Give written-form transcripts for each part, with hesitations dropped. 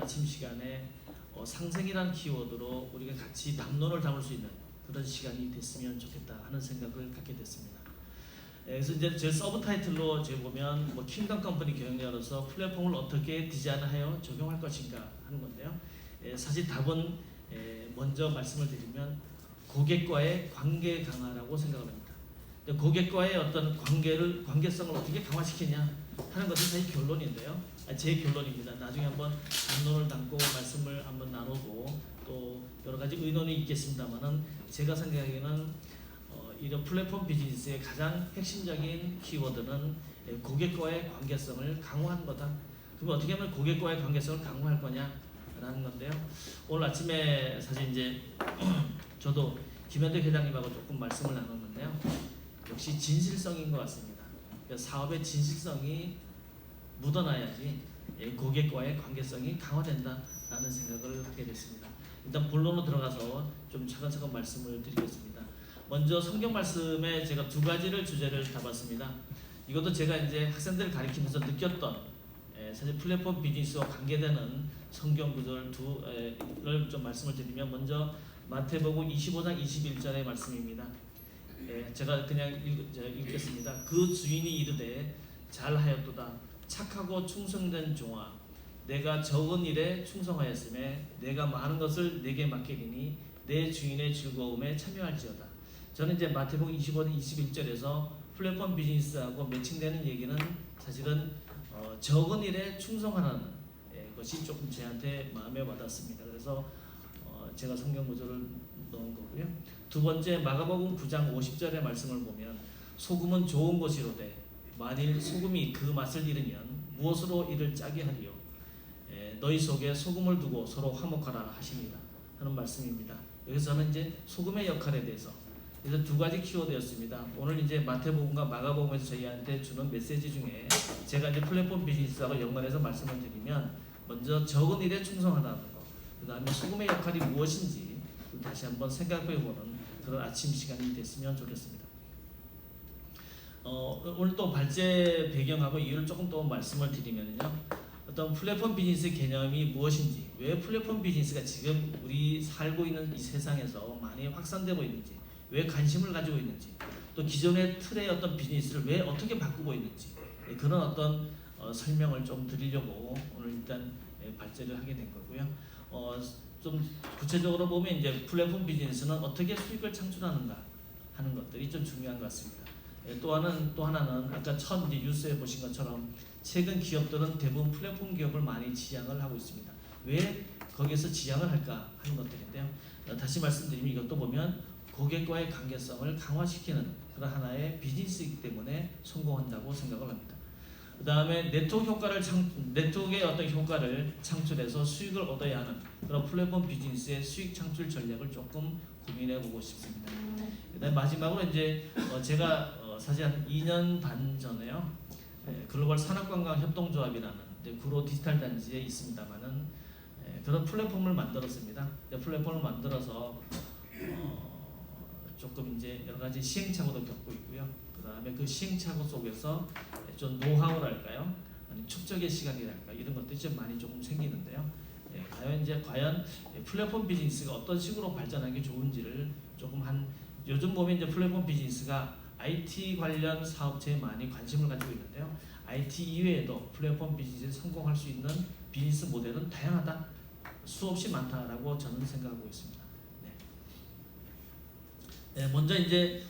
아침 시간에 상생이라는 키워드로 우리가 같이 담론을 담을 수 있는 그런 시간이 됐으면 좋겠다 하는 생각을 갖게 됐습니다. 그래서 이제 제 서브 타이틀로 제가 보면 킹덤 컴퍼니 경영자로서 플랫폼을 어떻게 디자인하여 적용할 것인가 하는 건데요. 사실 답은 먼저 말씀을 드리면 고객과의 관계 강화라고 생각을 합니다. 고객과의 어떤 관계성을 어떻게 강화시키냐 하는 것이 사실 결론인데요. 제 결론입니다. 나중에 한번 담론을 담고 말씀을 한번 나누고 또 여러 가지 의논이 있겠습니다만은 제가 생각하기에는 이런 플랫폼 비즈니스의 가장 핵심적인 키워드는 고객과의 관계성을 강화하는 거다. 그럼 어떻게 하면 고객과의 관계성을 강화할 거냐라는 건데요. 오늘 아침에 사실 이제 저도 김현대 회장님하고 조금 말씀을 나눴는데요. 역시 진실성인 것 같습니다. 사업의 진실성이 묻어나야지 고객과의 관계성이 강화된다라는 생각을 하게 됐습니다. 일단 본론으로 들어가서 좀 차근차근 말씀을 드리겠습니다. 먼저 성경 말씀에 제가 두 가지를 주제를 잡았습니다. 이것도 제가 이제 학생들을 가르치면서 느꼈던 사실 플랫폼 비즈니스와 관계되는 성경 구절 두를 좀 말씀을 드리면 먼저 마태복음 25장 21절의 말씀입니다. 제가 그냥 읽겠습니다. 그 주인이 이르되 잘하였도다 착하고 충성된 종아 내가 적은 일에 충성하였음에 내가 많은 것을 내게 맡기리니 내 주인의 즐거움에 참여할지어다. 저는 이제 마태복음 25장 21절에서 플랫폼 비즈니스하고 매칭되는 얘기는 사실은 적은 일에 충성하라는 것이 조금 저한테 마음에 와닿습니다. 그래서 제가 성경 구절을 넣은 거고요. 두 번째 마가복음 9장 50절의 말씀을 보면 소금은 좋은 것이로되 만일 소금이 그 맛을 잃으면 무엇으로 이를 짜게 하리요. 너희 속에 소금을 두고 서로 화목하라 하시니라 하는 말씀입니다. 여기서는 이제 소금의 역할에 대해서 그래서 두 가지 키워드였습니다. 오늘 이제 마태복음과 마가복음에서 저희한테 주는 메시지 중에 제가 이제 플랫폼 비즈니스하고 연관해서 말씀을 드리면 먼저 적은 일에 충성하다는 거, 그 다음에 소금의 역할이 무엇인지 다시 한번 생각해보는 그런 아침 시간이 됐으면 좋겠습니다. 오늘 또 발제 배경하고 이유를 조금 더 말씀을 드리면요. 어떤 플랫폼 비즈니스 개념이 무엇인지, 왜 플랫폼 비즈니스가 지금 우리 살고 있는 이 세상에서 많이 확산되고 있는지, 왜 관심을 가지고 있는지, 또 기존의 틀의 어떤 비즈니스를 왜 어떻게 바꾸고 있는지 그런 어떤 설명을 좀 드리려고 오늘 일단 발제를 하게 된 거고요. 좀 구체적으로 보면 이제 플랫폼 비즈니스는 어떻게 수익을 창출하는가 하는 것들이 좀 중요한 것 같습니다. 또 하나는 아까 처음 이제 뉴스에 보신 것처럼 최근 기업들은 대부분 플랫폼 기업을 많이 지향을 하고 있습니다. 왜 거기에서 지향을 할까 하는 것들인데요. 다시 말씀드리면 이것도 보면 고객과의 관계성을 강화시키는 그런 하나의 비즈니스이기 때문에 성공한다고 생각을 합니다. 그 다음에 네트워크의 어떤 효과를 창출해서 수익을 얻어야 하는 그런 플랫폼 비즈니스의 수익 창출 전략을 조금 고민해 보고 싶습니다. 그다음에 마지막으로 이제 제가 사실 한 2년 반 전에요. 글로벌 산업관광협동조합이라는 구로 디지털 단지에 있습니다만은 그런 플랫폼을 만들었습니다. 플랫폼을 만들어서 조금 이제 여러 가지 시행착오도 겪고 있고요. 그 다음에 그 시행착오 속에서 좀 노하우랄까요? 아니 축적의 시간이랄까 이런 것들이 좀 많이 조금 생기는데요. 과연 플랫폼 비즈니스가 어떤 식으로 발전하는 게 좋은지를 조금 요즘 보면 이제 플랫폼 비즈니스가 IT 관련 사업체에 많이 관심을 가지고 있는데요. IT 이외에도 플랫폼 비즈니스에 성공할 수 있는 비즈니스 모델은 다양하다, 수없이 많다라고 저는 생각하고 있습니다. 먼저 이제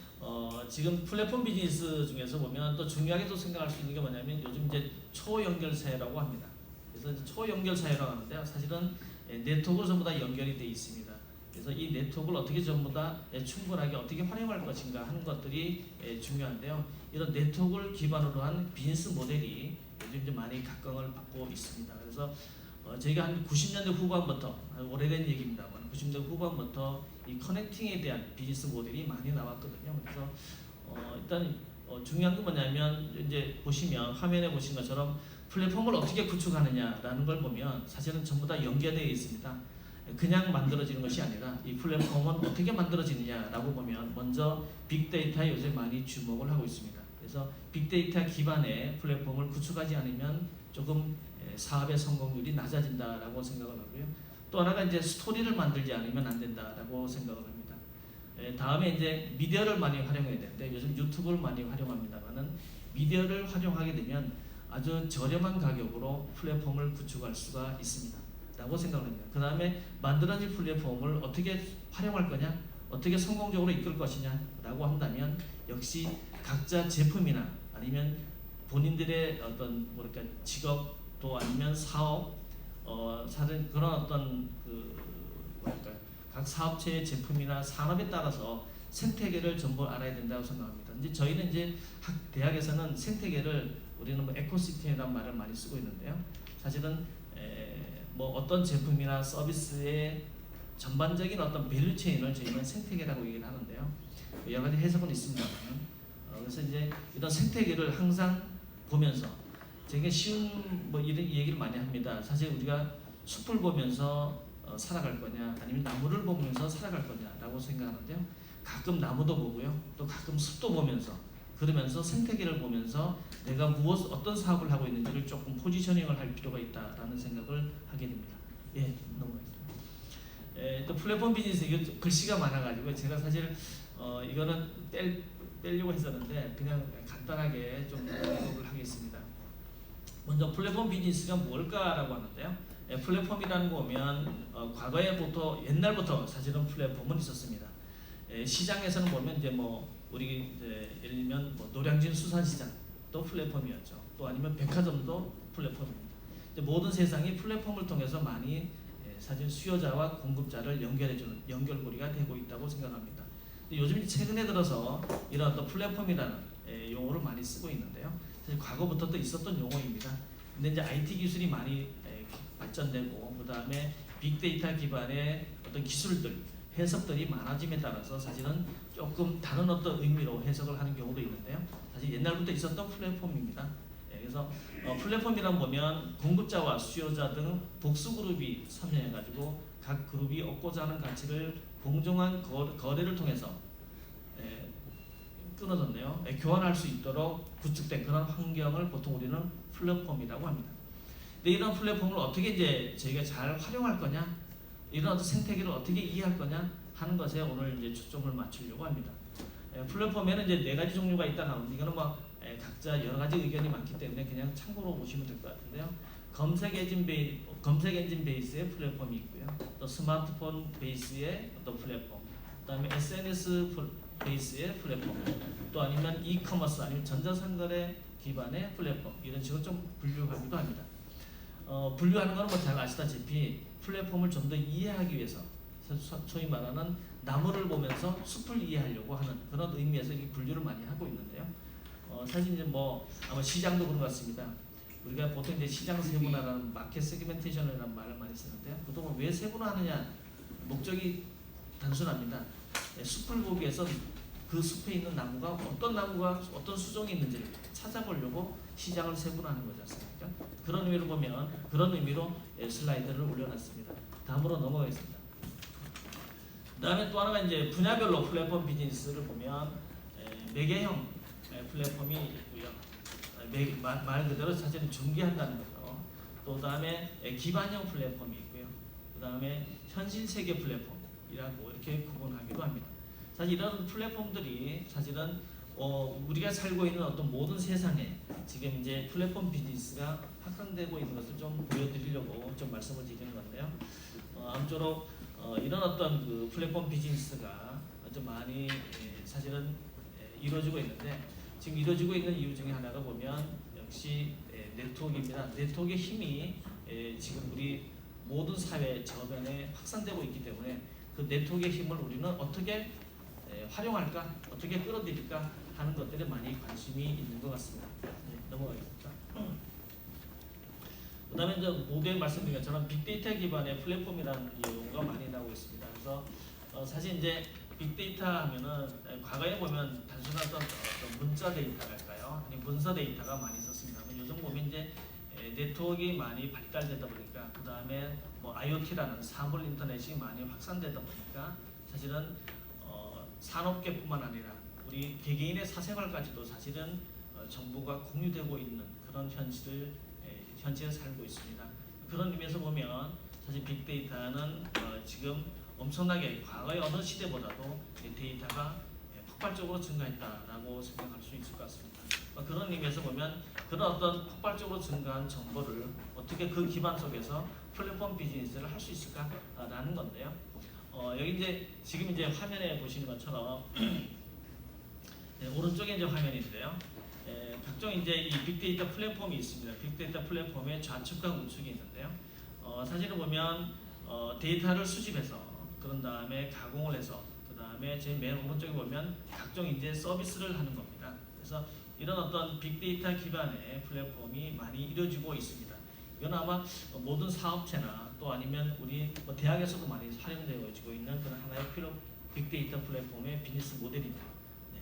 지금 플랫폼 비즈니스 중에서 보면 또 중요하게도 생각할 수 있는 게 뭐냐면 요즘 이제 초연결 사회라고 합니다. 그래서 이제 초연결 사회라고 하는데요. 사실은 네트워크로 전부 다 연결이 되어 있습니다. 그래서 이 네트워크를 어떻게 전부 다 충분하게 어떻게 활용할 것인가 하는 것들이 중요한데요. 이런 네트워크를 기반으로 한 비즈니스 모델이 요즘 이제 많이 각광을 받고 있습니다. 그래서 저희가 한 90년대 후반부터 오래된 얘기입니다만 90년대 후반부터 이 커넥팅에 대한 비즈니스 모델이 많이 나왔거든요. 그래서 일단 중요한 건 뭐냐면 이제 보시면 화면에 보신 것처럼 플랫폼을 어떻게 구축하느냐라는 걸 보면 사실은 전부 다 연계되어 있습니다. 그냥 만들어지는 것이 아니라 이 플랫폼은 어떻게 만들어지느냐라고 보면 먼저 빅데이터에 요새 많이 주목을 하고 있습니다. 그래서 빅데이터 기반의 플랫폼을 구축하지 않으면 조금 사업의 성공률이 낮아진다라고 생각을 하고요. 또 하나가 이제 스토리를 만들지 않으면 안 된다라고 생각을 합니다. 다음에 이제 미디어를 많이 활용해야 되는데 요즘 유튜브를 많이 활용합니다만은 미디어를 활용하게 되면 아주 저렴한 가격으로 플랫폼을 구축할 수가 있습니다. 라고 생각을 합니다. 그 다음에 만들어진 플랫폼을 어떻게 활용할 거냐, 어떻게 성공적으로 이끌 것이냐 라고 한다면 역시 각자 제품이나 아니면 본인들의 어떤 뭐랄까 직업 또 아니면 사업 사실 그런 어떤 그 뭐랄까 각 사업체의 제품이나 산업에 따라서 생태계를 전부 알아야 된다고 생각합니다. 이제 저희는 이제 대학에서는 생태계를 우리는 뭐 에코시스템이라는 말을 많이 쓰고 있는데요. 사실은 뭐 어떤 제품이나 서비스의 전반적인 어떤 밸류 체인을 저희는 생태계라고 얘기를 하는데요. 여러 가지 해석은 있습니다만, 그래서 이제 이런 생태계를 항상 보면서 되게 쉬운 뭐 이런 얘기를 많이 합니다. 사실 우리가 숲을 보면서 살아갈 거냐, 아니면 나무를 보면서 살아갈 거냐라고 생각하는데요. 가끔 나무도 보고요, 또 가끔 숲도 보면서 그러면서 생태계를 보면서 내가 어떤 사업을 하고 있는지를 조금 포지셔닝을 할 필요가 있다라는 생각을 하게 됩니다. 예, 넘어가겠습니다. 또 플랫폼 비즈니스 이거 글씨가 많아가지고 제가 사실 이거는 떼려고 했었는데 그냥 간단하게 좀 언급을 하겠습니다. 먼저 플랫폼 비즈니스가 뭘까라고 하는데요. 플랫폼이라는 거 보면 과거에부터 옛날부터 사실은 플랫폼은 있었습니다. 시장에서는 보면 이제 뭐 우리 이제 예를 들면 뭐 노량진 수산시장도 플랫폼이었죠. 또 아니면 백화점도 플랫폼입니다. 이제 모든 세상이 플랫폼을 통해서 많이 사실 수요자와 공급자를 연결해주는 연결고리가 되고 있다고 생각합니다. 요즘 최근에 들어서 이런 어떤 플랫폼이라는 용어를 많이 쓰고 있는데요. 사실 과거부터도 있었던 용어입니다. 근데 이제 IT 기술이 많이 발전되고 그 다음에 빅데이터 기반의 어떤 기술들 해석들이 많아짐에 따라서 사실은 조금 다른 어떤 의미로 해석을 하는 경우도 있는데요. 사실 옛날부터 있었던 플랫폼입니다. 그래서 플랫폼이란 보면 공급자와 수요자 등 복수 그룹이 참여해가지고 각 그룹이 얻고자 하는 가치를 공정한 거래를 통해서 끊어졌네요. 교환할 수 있도록 구축된 그런 환경을 보통 우리는 플랫폼이라고 합니다. 근데 이런 플랫폼을 어떻게 이제 저희가 잘 활용할 거냐, 이런 어떤 생태계를 어떻게 이해할 거냐 하는 것에 오늘 이제 초점을 맞추려고 합니다. 플랫폼에는 이제 4가지 종류가 있다 나오는데 이거는 뭐 각자 여러 가지 의견이 많기 때문에 그냥 참고로 보시면 될 것 같은데요. 검색 엔진 베이스의 플랫폼이 있고요. 또 스마트폰 베이스의 어떤 플랫폼, 그다음에 SNS 베이스의 플랫폼, 또 아니면 이커머스 아니면 전자상거래 기반의 플랫폼 이런 식으로 좀 분류하기도 합니다. 분류하는 건 뭐 잘 아시다시피 플랫폼을 좀 더 이해하기 위해서 소위 말하는 나무를 보면서 숲을 이해하려고 하는 그런 의미에서 이 분류를 많이 하고 있는데요. 사실 이제 뭐 아마 시장도 그런 것 같습니다. 우리가 보통 이제 시장 세분화라는 마켓 세그멘테이션이라는 말을 많이 쓰는데요. 보통 왜 세분화하느냐 목적이 단순합니다. 숲을 보기 위해서 그 숲에 있는 나무가 어떤 수종이 있는지를 찾아보려고 시장을 세분화하는 거지 않습니까? 그런 의미로 보면 그런 의미로 슬라이드를 올려놨습니다. 다음으로 넘어가겠습니다. 그다음에 또 하나가 이제 분야별로 플랫폼 비즈니스를 보면 매개형 플랫폼이 있고요. 말 그대로 사실은 중개한다는 거죠. 또 다음에 기반형 플랫폼이 있고요. 그 다음에 현실 세계 플랫폼이라고 이렇게 구분하기도 합니다. 사실 이런 플랫폼들이 사실은 우리가 살고 있는 어떤 모든 세상에 지금 이제 플랫폼 비즈니스가 확산되고 있는 것을 좀 보여드리려고 좀 말씀을 드리는 건데요. 아무쪼록 이런 어떤 그 플랫폼 비즈니스가 좀 많이 사실은 이루어지고 있는데 지금 이루어지고 있는 이유 중에 하나가 보면 역시 네트워크입니다. 네트워크의 힘이 지금 우리 모든 사회 저변에 확산되고 있기 때문에 그 네트워크의 힘을 우리는 어떻게 활용할까, 어떻게 끌어들일까 하는 것들에 많이 관심이 있는 것 같습니다. 넘어가겠습니다. 그 다음에 이제 모두에 말씀드린 것처럼 빅데이터 기반의 플랫폼이라는 용어가 많이 나오고 있습니다. 그래서 사실 이제 빅데이터 하면은 과거에 보면 단순한 어떤 문자 데이터랄까요? 아니 문서 데이터가 많이 있었습니다만 요즘 보면 이제 네트워크가 많이 발달되다 보니까 그 다음에 뭐 IoT라는 사물 인터넷이 많이 확산되다 보니까 사실은 산업계뿐만 아니라 우리 개개인의 사생활까지도 사실은 정보가 공유되고 있는 그런 현실에 살고 있습니다. 그런 의미에서 보면 사실 빅데이터는 지금 엄청나게 과거의 어느 시대보다도 데이터가 폭발적으로 증가했다라고 생각할 수 있을 것 같습니다. 그런 의미에서 보면 그런 어떤 폭발적으로 증가한 정보를 어떻게 그 기반 속에서 플랫폼 비즈니스를 할 수 있을까라는 건데요. 여기 이제 지금 이제 화면에 보시는 것처럼 네, 오른쪽에 이제 화면인데요. 각종 이제 이 빅데이터 플랫폼이 있습니다. 빅데이터 플랫폼의 좌측과 우측이 있는데요. 사진을 보면 데이터를 수집해서 그런 다음에 가공을 해서 그 다음에 제 맨 오른쪽에 보면 각종 이제 서비스를 하는 겁니다. 그래서 이런 어떤 빅데이터 기반의 플랫폼이 많이 이루어지고 있습니다. 이건 아마 모든 사업체나 또 아니면 우리 대학에서도 많이 활용되어지고 있는 그런 하나의 빅데이터 플랫폼의 비즈니스 모델입니다. 네.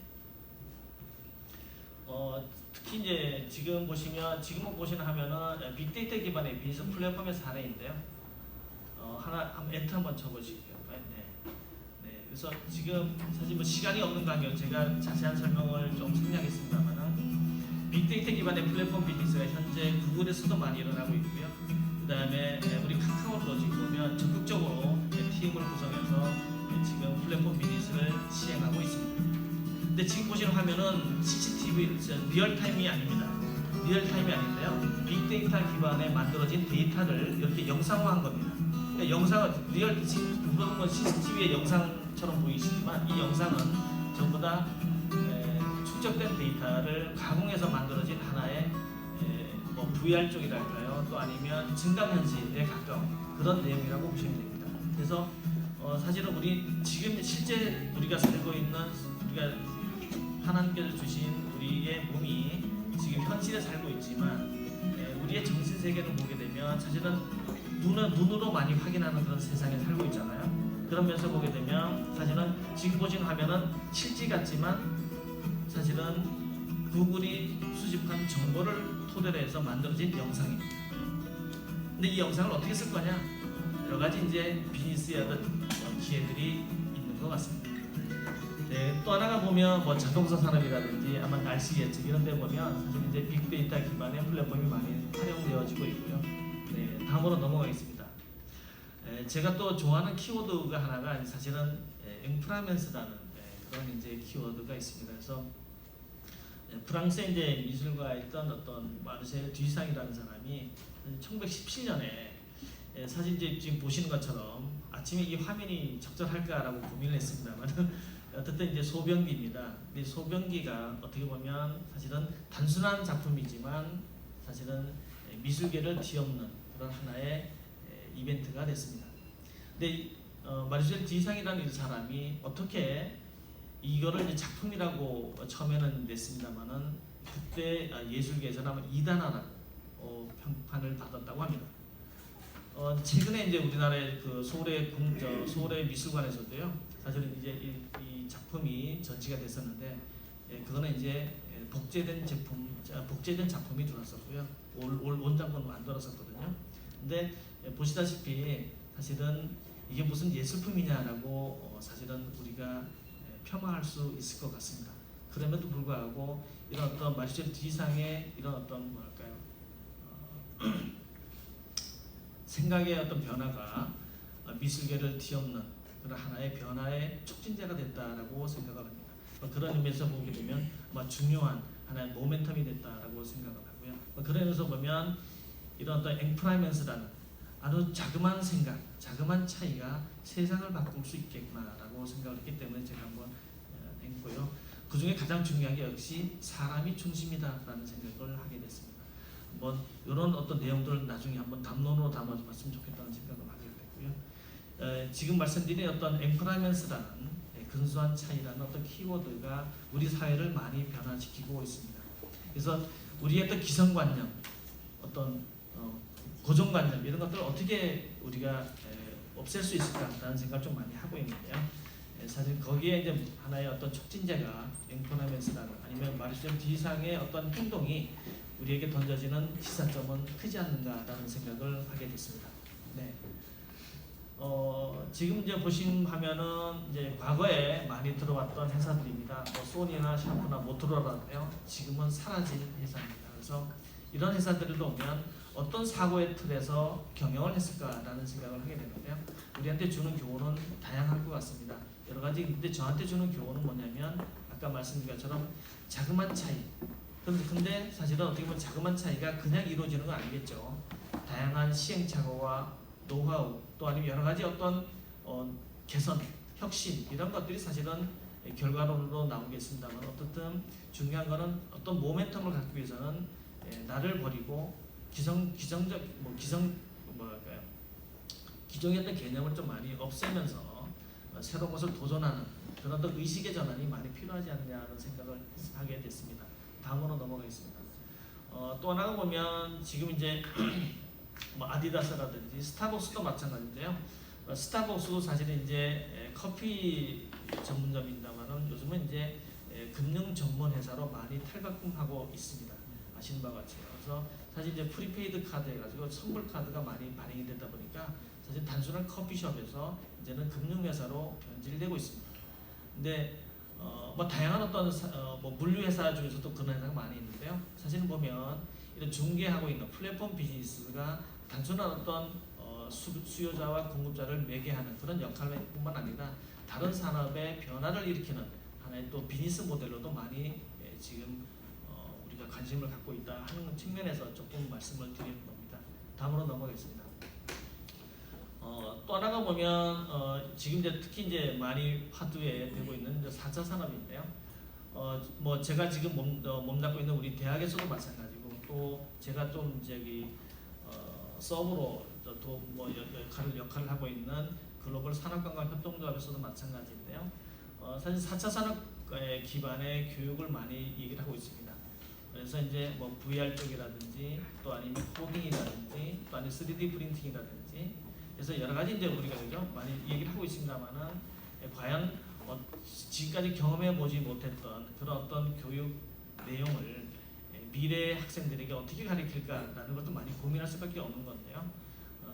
특히 이제 지금 보시는 하면은 빅데이터 기반의 비즈니스 플랫폼의 사례인데요. 한번 엔터 한번 쳐보실게요. 네. 그래서 지금 사실 뭐 시간이 없는 관계로 제가 자세한 설명을 좀 생략했습니다만은 빅데이터 기반의 플랫폼 비즈니스가 현재 구글에서도 많이 일어나고 있고요. 그 다음에 우리 카카오도 지금 보면 적극적으로 팀을 구성해서 지금 플랫폼 비즈니스를 시행하고 있습니다. 근데 지금 보시는 화면은 CCTV 리얼타임이 아닙니다. 리얼타임이 아닌데요. 빅데이터 기반에 만들어진 데이터를 이렇게 영상화한 겁니다. 그러니까 영상은 물론 CCTV의 영상처럼 보이시지만 이 영상은 전부 다 축적된 데이터를 가공해서 만들어진 하나의 뭐 VR 쪽이랄까요, 또 아니면 증강현실에 가까운 그런 내용이라고 보시면 됩니다. 그래서 사실은 우리 지금 실제 우리가 살고 있는 우리가 하나님께서 주신 우리의 몸이 지금 현실에 살고 있지만 우리의 정신 세계를 보게 되면 사실은 눈으로 많이 확인하는 그런 세상에 살고 있잖아요. 그러면서 보게 되면 사실은 지금 보시는 화면은 실제 같지만 사실은 구글이 수집한 정보를 토대로 해서 만들어진 영상입니다. 근데 이 영상을 어떻게 쓸 거냐? 여러 가지 이제 비즈니스의 어떤 기회들이 있는 것 같습니다. 네, 또 하나가 보면 뭐 자동차 산업이라든지 아마 날씨 예측 이런 데 보면 사실 이제 빅데이터 기반의 플랫폼이 많이 활용되어지고 있고요. 네, 다음으로 넘어가겠습니다. 제가 또 좋아하는 키워드가 하나가 사실은 앵프라멘스라는 그런 이제 키워드가 있습니다. 그래서 프랑스의 이제 미술가에 있던 어떤 마르셀 듀상이라는 사람이 1917년에 사실 이제 지금 보시는 것처럼 아침에 이 화면이 적절할까라고 고민을 했습니다만 어쨌든 이제 소변기입니다. 이 소변기가 어떻게 보면 사실은 단순한 작품이지만 사실은 미술계를 뒤엎는 그런 하나의 이벤트가 됐습니다. 근데 마르셀 듀상이라는 이 사람이 어떻게 이거를 이제 작품이라고 처음에는 냈습니다만은 그때 예술계에서는 아마 2단화라는 평판을 받았다고 합니다. 최근에 이제 우리나라의 그 서울의 미술관에서도요, 사실은 이제 이 작품이 전시가 됐었는데, 그거는 이제 복제된 작품이 들어왔었고요. 올 원작본을 만들었었거든요. 근데 보시다시피 사실은 이게 무슨 예술품이냐라고 사실은 우리가 폄하할 수 있을 것 같습니다. 그럼에도 불구하고 이런 어떤 마르셀 듀상의 이런 어떤 뭐랄까요, 생각의 어떤 변화가 미술계를 뒤엎는 그런 하나의 변화의 촉진제가 됐다라고 생각을 합니다. 그런 의미에서 보게 되면 중요한 하나의 모멘텀이 됐다라고 생각을 하고요. 그런 의미에서 보면 이런 어떤 앵프라이먼스라는 아주 자그마한 생각, 자그마한 차이가 세상을 바꿀 수 있겠구나라고 생각을 했기 때문에 제가 한번 했고요. 그 중에 가장 중요한 게 역시 사람이 중심이다라는 생각을 하게 됐습니다. 뭐 이런 어떤 내용들을 나중에 한번 담론으로 담아봤으면 좋겠다는 생각을 하게 됐고요. 지금 말씀드린 어떤 앵프라이먼스라는 근소한 차이라는 어떤 키워드가 우리 사회를 많이 변화시키고 있습니다. 그래서 우리의 어떤 기성관념, 어떤 고정관념 이런 것들을 어떻게 우리가 없앨 수 있을까라는 생각을 좀 많이 하고 있는데요. 사실 거기에 이제 하나의 어떤 촉진제가 앵프라이먼스라는 아니면 마르셀 듀상의 어떤 행동이 우리에게 던져지는 시사점은 크지 않는가라는 생각을 하게 됐습니다. 네. 지금 이제 보신 화면은 이제 과거에 많이 들어왔던 회사들입니다. 뭐 소니나 샤프나 모토로라인데요. 지금은 사라진 회사입니다. 그래서 이런 회사들을 보면 어떤 사고의 틀에서 경영을 했을까라는 생각을 하게 되는데요. 우리한테 주는 교훈은 다양한 것 같습니다. 여러 가지. 근데 저한테 주는 교훈은 뭐냐면 아까 말씀드린 것처럼 자그마한 차이. 근데 사실은 어떻게 보면 자그마한 차이가 그냥 이루어지는 건 아니겠죠. 다양한 시행착오와 노하우 또 아니면 여러 가지 어떤 개선, 혁신 이런 것들이 사실은 결과론으로 나오겠습니다만 어떻든 중요한 거는 어떤 모멘텀을 갖기 위해서는 나를 버리고 기성적 뭐랄까요 기존의 어떤 개념을 좀 많이 없애면서 새로운 것을 도전하는 그런 어떤 의식의 전환이 많이 필요하지 않느냐는 생각을 하게 됐습니다. 다음으로 넘어가겠습니다. 또 하나가 보면 지금 이제 뭐 아디다스라든지 스타벅스도 마찬가지인데요. 스타벅스도 사실은 이제 커피 전문점입니다만은 요즘은 이제 금융 전문 회사로 많이 탈바꿈하고 있습니다. 아시는 바와 같이. 그래서 사실 이제 프리페이드 카드 해가지고 선물 카드가 많이 발행이 되다 보니까 사실 단순한 커피숍에서 이제는 금융 회사로 변질되고 있습니다. 근데 뭐 다양한 어떤 뭐 물류 회사 중에서도 그런 회사가 많이 있는데요. 사실은 보면 이런 중개하고 있는 플랫폼 비즈니스가 단순한 어떤 수요자와 공급자를 매개하는 그런 역할뿐만 아니라 다른 산업의 변화를 일으키는 하나의 또 비즈니스 모델로도 많이 지금 우리가 관심을 갖고 있다 하는 측면에서 조금 말씀을 드리는 겁니다. 다음으로 넘어가겠습니다. 또 하나가 보면 지금 이제 특히 이제 많이 화두에 되고 있는 4차 산업인데요. 뭐 제가 지금 몸담고 있는 우리 대학에서도 마찬가지고 또 제가 좀 서브로 또 뭐 역할을 하고 있는 글로벌 산업관광 협동조합에서도 마찬가지인데요. 사실 4차 산업의 기반의 교육을 많이 얘기를 하고 있습니다. 그래서 이제 뭐 VR 쪽이라든지 또 아니면 코딩이라든지 또 아니면 3D 프린팅이라든지 그래서 여러 가지 이제 우리가 그죠 많이 얘기를 하고 있습니다만은 과연 지금까지 경험해 보지 못했던 그런 어떤 교육 내용을 미래 학생들에게 어떻게 가르칠까라는 것도 많이 고민할 수밖에 없는 건데요.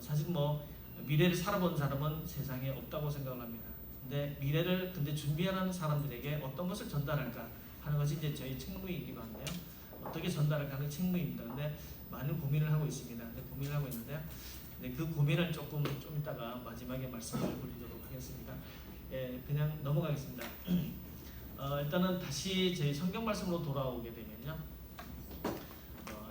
사실 뭐 미래를 살아본 사람은 세상에 없다고 생각을 합니다. 근데 미래를 준비하는 사람들에게 어떤 것을 전달할까 하는 것이 이제 저희 책무이기도 한데요. 어떻게 전달할까 하는 책무입니다. 근데 많은 고민을 하고 있습니다. 고민을 하고 있는데요. 네, 그 고민을 좀 이따가 마지막에 말씀을 드리도록 하겠습니다. 그냥 넘어가겠습니다. 일단은 다시 저희 성경 말씀으로 돌아오게 되면요.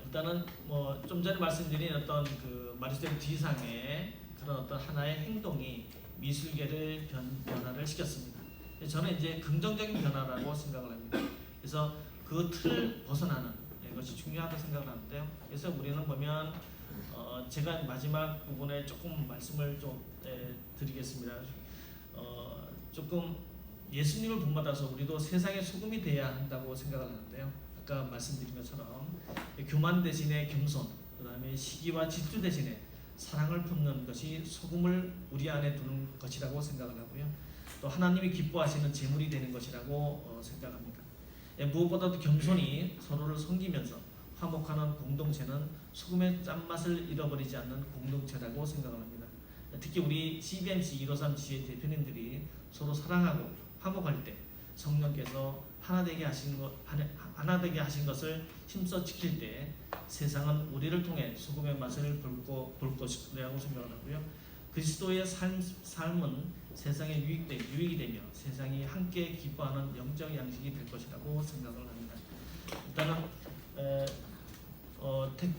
일단은 뭐 좀 전에 말씀드린 어떤 그 마리스토 뒤상의 그런 어떤 하나의 행동이 미술계를 변화를 시켰습니다. 저는 이제 긍정적인 변화라고 생각을 합니다. 그래서 그 틀을 벗어나는 것이 중요하다고 생각을 하는데요. 그래서 우리는 보면 제가 마지막 부분에 조금 말씀을 좀 드리겠습니다. 조금 예수님을 본받아서 우리도 세상의 소금이 돼야 한다고 생각을 하는데요. 아까 말씀드린 것처럼 교만 대신에 겸손, 그 다음에 시기와 질투 대신에 사랑을 품는 것이 소금을 우리 안에 두는 것이라고 생각을 하고요. 또 하나님이 기뻐하시는 제물이 되는 것이라고 생각합니다. 무엇보다도 겸손히 서로를 섬기면서 화목하는 공동체는 소금의 짠맛을 잃어버리지 않는 공동체라고 생각을 합니다. 특히 우리 CBMC 153 지회 대표님들이 서로 사랑하고 화목할 때 성령께서 하나 되게 하신 것을 힘써 지킬 때 세상은 우리를 통해 소금의 맛을 볼 것이라고 생각을 하고요. 그리스도의 삶은 세상에 유익이 되며 세상이 함께 기뻐하는 영적 양식이 될 것이라고 생각을 합니다. 일단은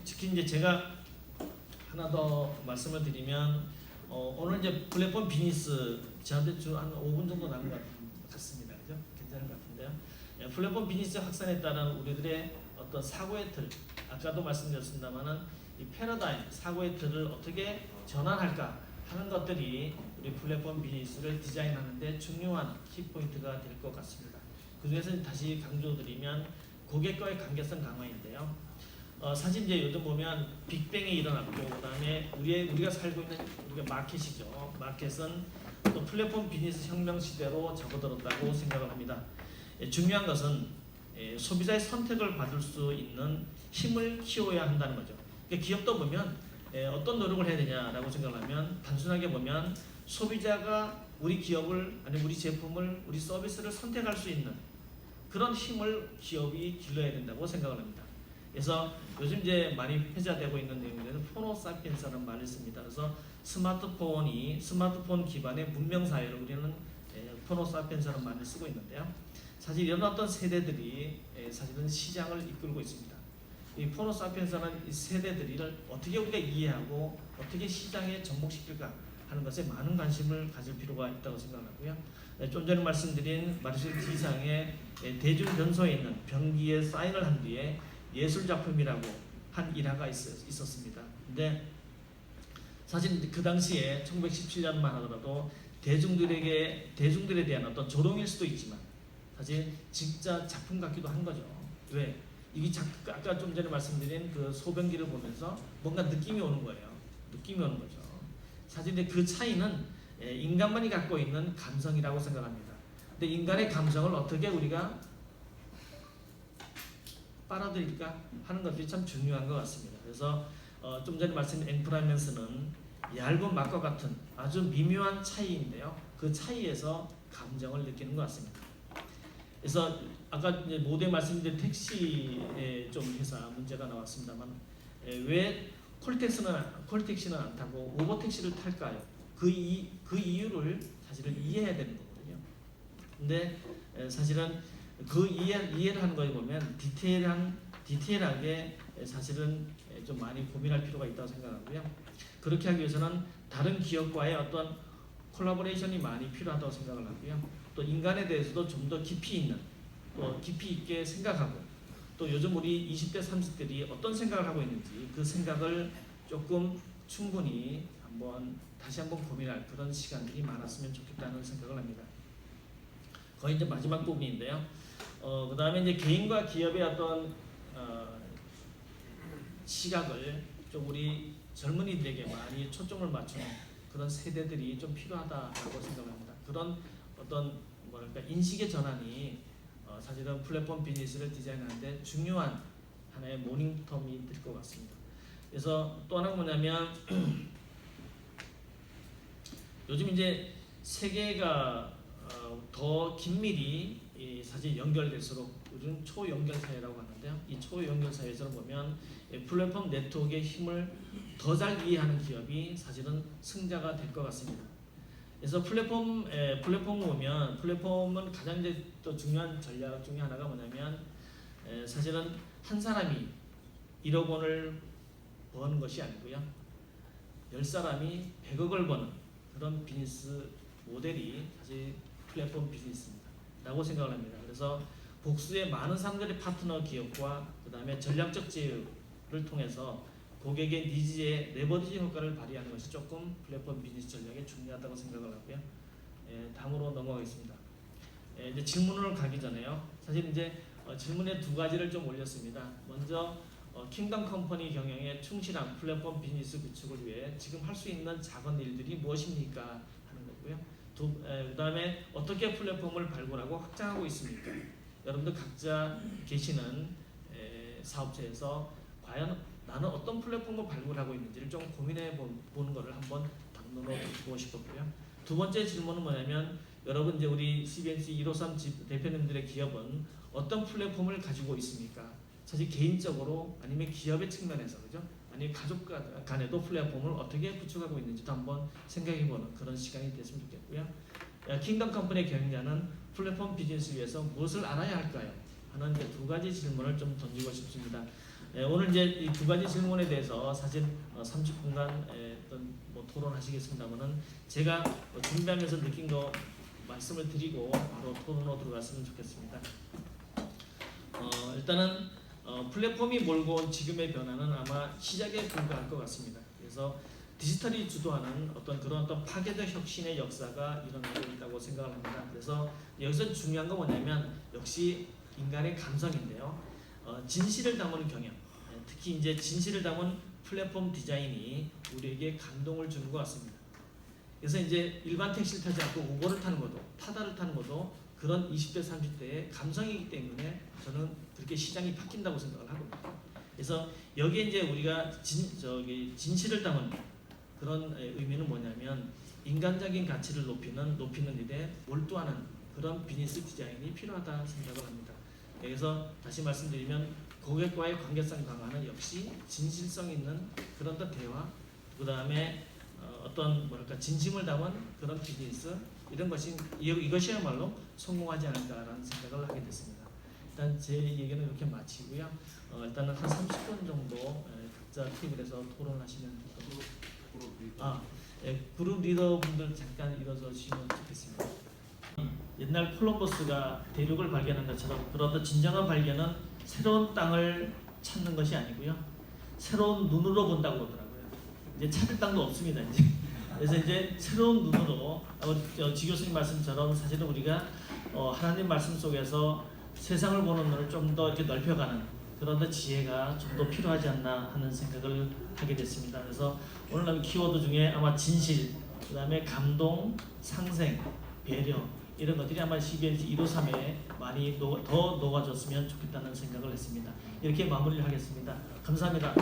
특히 이제 제가 하나 더 말씀을 드리면 오늘 이제 플랫폼 비즈니스 저한테 한 5분 정도 남은 것 같습니다. 그죠? 괜찮은 것 같은데요. 플랫폼 비즈니스 확산에 따른 우리들의 어떤 사고의 틀, 아까도 말씀드렸습니다만은 이 패러다임, 사고의 틀을 어떻게 전환할까 하는 것들이 우리 플랫폼 비즈니스를 디자인하는데 중요한 키포인트가 될 것 같습니다. 그 중에서 다시 강조드리면 고객과의 관계성 강화인데요. 사실 이제 요즘 보면 빅뱅이 일어났고 그다음에 우리가 살고 있는 우리가 마켓이죠. 마켓은 또 플랫폼 비즈니스 혁명 시대로 접어들었다고 생각을 합니다. 중요한 것은 소비자의 선택을 받을 수 있는 힘을 키워야 한다는 거죠. 그러니까 기업도 보면 어떤 노력을 해야 되냐라고 생각을 하면 단순하게 보면 소비자가 우리 기업을 아니 우리 제품을 우리 서비스를 선택할 수 있는 그런 힘을 기업이 길러야 된다고 생각을 합니다. 그래서 요즘 이제 많이 회자되고 있는 내용들은 포노사피엔스라는 말을 씁니다. 그래서 스마트폰 기반의 문명 사회를 우리는 포노사피엔스라는 말을 쓰고 있는데요. 사실 이런 어떤 세대들이 사실은 시장을 이끌고 있습니다. 이 포노사피엔스라는 이 세대들을 어떻게 우리가 이해하고 어떻게 시장에 접목시킬까 하는 것에 많은 관심을 가질 필요가 있다고 생각하고요. 좀 전에 말씀드린 마르셀 D상의 대중 변소에 있는 병기에 사인을 한 뒤에 예술 작품이라고 한 일화가 있었습니다. 근데 사실 그 당시에 1917년만 하더라도 대중들에 대한 어떤 조롱일 수도 있지만 사실 진짜 작품 같기도 한 거죠. 왜? 이게 아까 좀 전에 말씀드린 그 소변기를 보면서 뭔가 느낌이 오는 거예요. 느낌이 오는 거죠. 사실 그 차이는 인간만이 갖고 있는 감성이라고 생각합니다. 근데 인간의 감성을 어떻게 우리가 빨아들일까 하는 것들이 참 중요한 것 같습니다. 그래서 좀 전에 말씀드린 앵프라멘스는 얇은 막과 같은 아주 미묘한 차이인데요. 그 차이에서 감정을 느끼는 것 같습니다. 그래서 아까 이제 모두에 말씀드린 택시의 좀 회사 문제가 나왔습니다만 왜 콜택시는 안 타고 오버택시를 탈까요? 그 이유를 사실은 이해해야 되는 거거든요. 근데 사실은 그 이해를 하는 거에 보면 디테일하게 사실은 좀 많이 고민할 필요가 있다고 생각하고요. 그렇게 하기 위해서는 다른 기업과의 어떤 콜라보레이션이 많이 필요하다고 생각을 하고요. 또 인간에 대해서도 좀 더 깊이 있게 생각하고 또 요즘 우리 20대 30대들이 어떤 생각을 하고 있는지 그 생각을 조금 충분히 다시 한번 고민할 그런 시간들이 많았으면 좋겠다는 생각을 합니다. 거의 이제 마지막 부분인데요. 그 다음에 이제 개인과 기업의 어떤 시각을 좀 우리 젊은이들에게 많이 초점을 맞추는 그런 세대들이 좀 필요하다고 생각합니다. 그런 어떤 인식의 전환이 사실은 플랫폼 비즈니스를 디자인하는데 중요한 하나의 모닝텀이 될 것 같습니다. 그래서 또 하나가 뭐냐면 요즘 이제 세계가 더 긴밀히 사실 연결될수록 요즘 초연결 사회라고 하는데요. 이 초연결 사회에서 보면 플랫폼 네트워크의 힘을 더 잘 이해하는 기업이 사실은 승자가 될 것 같습니다. 그래서 플랫폼을 보면 플랫폼은 가장 이제 또 중요한 전략 중에 하나가 뭐냐면 사실은 한 사람이 1억 원을 버는 것이 아니고요. 10사람이 100억을 버는 그런 비즈니스 모델이 사실 플랫폼 비즈니스입니다. 라고 생각을 합니다. 그래서 복수의 많은 사람들의 파트너 기업과 그 다음에 전략적 제휴를 통해서 고객의 니즈에 레버리지 효과를 발휘하는 것이 조금 플랫폼 비즈니스 전략에 중요하다고 생각을 하고요. 다음으로 넘어가겠습니다. 이제 질문을 가기 전에요. 사실 이제 질문에 두 가지를 좀 올렸습니다. 먼저 킹덤 컴퍼니 경영에 충실한 플랫폼 비즈니스 구축을 위해 지금 할 수 있는 작은 일들이 무엇입니까? 하는 거고요. 그 다음에 어떻게 플랫폼을 발굴하고 확장하고 있습니까? 여러분들 각자 계시는 사업체에서 과연 나는 어떤 플랫폼을 발굴하고 있는지를 좀 고민해 보는 것을 한번 담론으로 두고 싶었고요. 두 번째 질문은 뭐냐면 여러분 이제 우리 CBNC 153 대표님들의 기업은 어떤 플랫폼을 가지고 있습니까? 사실 개인적으로 아니면 기업의 측면에서 그죠? 아니면 가족 간에도 플랫폼을 어떻게 구축하고 있는지도 한번 생각해보는 그런 시간이 됐으면 좋겠고요. 킹덤 컴퍼니의 경영자는 플랫폼 비즈니스 위해서 무엇을 알아야 할까요? 하는 이제 두 가지 질문을 좀 던지고 싶습니다. 오늘 이제 이 두 가지 질문에 대해서 사실 30분간 어떤 토론하시겠습니다만은 제가 준비하면서 느낀 거 말씀을 드리고 바로 토론으로 들어갔으면 좋겠습니다. 일단은 플랫폼이 몰고 온 지금의 변화는 아마 시작에 불과할 것 같습니다. 그래서 디지털이 주도하는 그런 파괴적 혁신의 역사가 일어나고 있다고 생각을 합니다. 그래서 여기서 중요한 건 뭐냐면 역시 인간의 감성인데요. 진실을 담은 경영, 특히 이제 진실을 담은 플랫폼 디자인이 우리에게 감동을 주는 것 같습니다. 그래서 이제 일반 택시를 타지 않고 우버를 타는 것도 타다를 타는 것도 그런 20대 30대의 감성이기 때문에 저는 그렇게 시장이 바뀐다고 생각을 하거든요. 그래서 여기에 이제 우리가 진실을 담은 그런 의미는 뭐냐면 인간적인 가치를 높이는 일에 몰두하는 그런 비즈니스 디자인이 필요하다 생각을 합니다. 그래서 다시 말씀드리면 고객과의 관계성 강화는 역시 진실성 있는 그런 대화, 그 다음에 어떤 뭐랄까 진심을 담은 그런 비즈니스 이런 것이 이것이야말로 성공하지 않을까라는 생각을 하게 됐습니다. 일단 제 얘기는 이렇게 마치고요. 일단은 한 30분 정도 각자 테이블에서 토론하시면 그룹 리더분들 잠깐 일어서시면 좋겠습니다. 옛날 콜럼버스가 대륙을 발견한 것처럼 그런데 진정한 발견은 새로운 땅을 찾는 것이 아니고요. 새로운 눈으로 본다고 그러더라고요. 이제 찾을 땅도 없습니다. 이제. 그래서 이제 새로운 눈으로 지 교수님 말씀처럼 사실은 우리가 하나님 말씀 속에서 세상을 보는 눈을 좀 더 이렇게 넓혀가는 그런 지혜가 좀 더 필요하지 않나 하는 생각을 하게 됐습니다. 그래서 오늘 나온 키워드 중에 아마 진실, 그 다음에 감동, 상생, 배려 이런 것들이 아마 CBNC 153에 많이 더 녹아졌으면 좋겠다는 생각을 했습니다. 이렇게 마무리를 하겠습니다. 감사합니다.